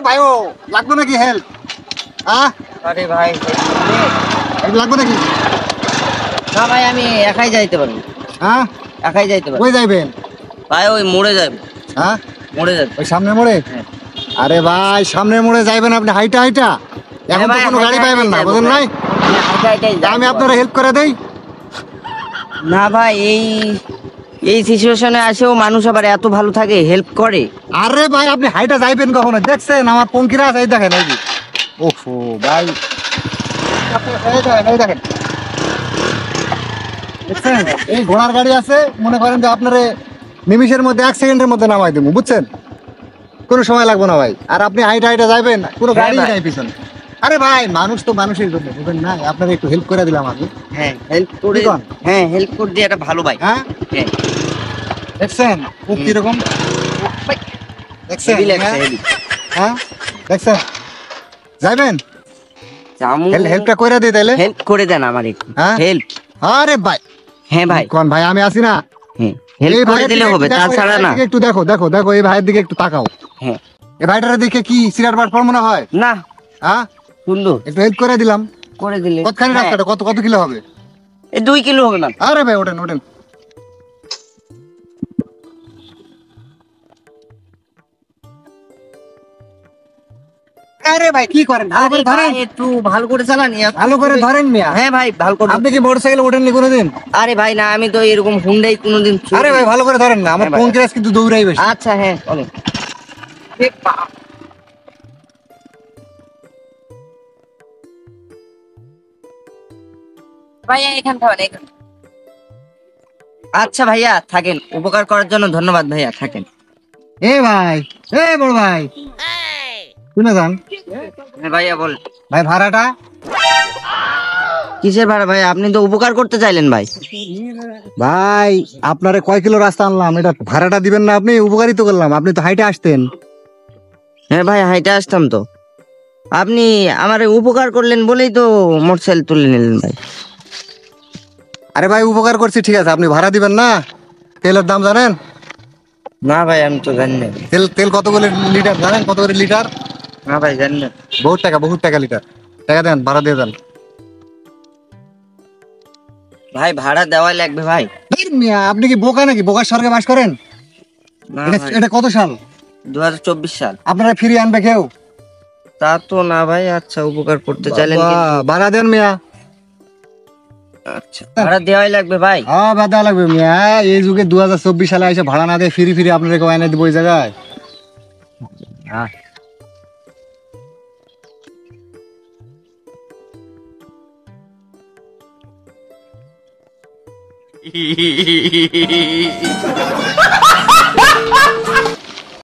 ভাই ও লাগবে নাকি হেল্প? আরে ভাই লাগবে নাকি? না ভাই আমি একাই যাইতে পারবো। একাই যাইতে পারবো। কই যাইবেন ভাই ওই মোড়ে যাবো। মোড়ে যাবো। ওই সামনে মোড়ে? হ্যাঁ। আরে ভাই সামনে মোড়ে যাইবেন আপনি হাইটা হাইটা? এখন তো কোনো গাড়ি পাইবেন না, বুঝেন নাই? আমি আপনারা হেল্প করে দেই। না ভাই এই সিচুয়েশনে আসেও মানুষ আবার এত ভালো থাকে, হেল্প করে। আরে ভাই আপনি হাইটা যাইবেন কখনো? দেখছেন আমার পঙ্কিরা আছে, এই দেখেন এই যে। ওহো ভাই এই দেখেন এই দেখেন, দেখছেন এই ঘোড়ার গাড়ি আছে, মনে করেন যে আপনারে নিমিষের মধ্যে 1 সেকেন্ডের মধ্যে নামাই দেবো, বুঝছেন? কোনো সময় লাগবে না ভাই। আর আপনি হাইটা হাইটা যাইবেন, কোনো গাড়ি নাই পিছনে। আরে ভাই মানুষ তো মানুষের জন্য, বুঝেন না? আপনারা একটু হেল্প করে দিলাম আমি। হ্যাঁ হেল্প করে, হ্যাঁ হেল্প করে দিয়ে এটা ভালো ভাই। হ্যাঁ দেখছেন খুব কিরকম, দেখছেন? হ্যাঁ দেখছেন, যাইবেন? হেল্পটা করে দিই তাইলে। হেল্প করে দেন আমার একটু হেল্প। আরে ভাই হ্যাঁ ভাই কোন ভাই আমি আছি না, হেল্প করে দিলে হবে, তাছাড়া না। একটু দেখো দেখো দেখো এই ভাইয়ের দিকে একটু তাকাও। হ্যাঁ এই ভাইটার দিকে কি সিগারেট বাট মনে হয় না? সুন্দর, একটু হেল্প করে দিলাম। করে দিলে কতখানি রাস্তাটা, কত কত কিলো হবে? 2 কিলো হবে না? আরে ভাই ওঠেন ওঠেন। আরে ভাই কি করেন, ভালো করে ধরেন, একটু ভালো করে চালান, ভালো করে ধরেন মিয়া। হ্যাঁ ভাই ভালো করে। আপনি কি মোটরসাইকেল ওঠেননি কোনোদিন? আরে ভাই না, আমি তো এরকম হুন্ডাই কোনোদিন। আরে ভাই ভালো করে ধরেন না, আমার পঙ্কিরাজ কিন্তু দৌড়াই বেশি। আচ্ছা হ্যাঁ অনেক। ভাইয়া এখান থেকে এখান। আচ্ছা ভাইয়া থাকেন, উপকার করার জন্য ধন্যবাদ ভাইয়া, থাকেন। ভাই বড় ভাই শুনে যান। ভাইয়া বল। ভাই ভাড়াটা? কিসের ভাড়া ভাই? আপনি তো উপকার করতে চাইলেন ভাই। ভাই আপনারে কয় কিলো রাস্তা আনলাম, এটা ভাড়াটা দিবেন না? আপনি উপকারিত করলাম, আপনি তো হাইটে আসতেন। হ্যাঁ ভাই হাইটে আসতাম তো, আপনি আমার উপকার করলেন বলেই তো মোটরসাইকেল তুলে নিলেন ভাই। আরে ভাই উপকার করছি ঠিক আছে, আপনি ভাড়া দিবেন না? তেলের দাম জানেন? না ভাই আমি তো জানি না। তেল কত করে লিটার জানেন? কত করে লিটার? না ভাই জানি না। বহুত টাকা লিটার। টাকা দেন, ভাড়া দিয়ে দেন। ভাই ভাড়া দেওয়াই লাগবে ভাই। আপনি কি বোকা নাকি? বোকার স্বর্গে বাস করেন? এটা কত সাল? 2024 সাল। আপনারা ফিরিয়ে আনবে কেউ? তা তো না ভাই। আচ্ছা উপকার করতে চাইলেন, ভাড়া দেন মিয়া। আচ্ছা ভাড়া দেওয়াই লাগবে ভাই। হ্যাঁ ভাড়া লাগবে মিয়া। এই যুগে 2024 সালে এসে ভাড়া না দিয়ে ফিরি আপনারা কেউ এনে দিব ওই জায়গায়?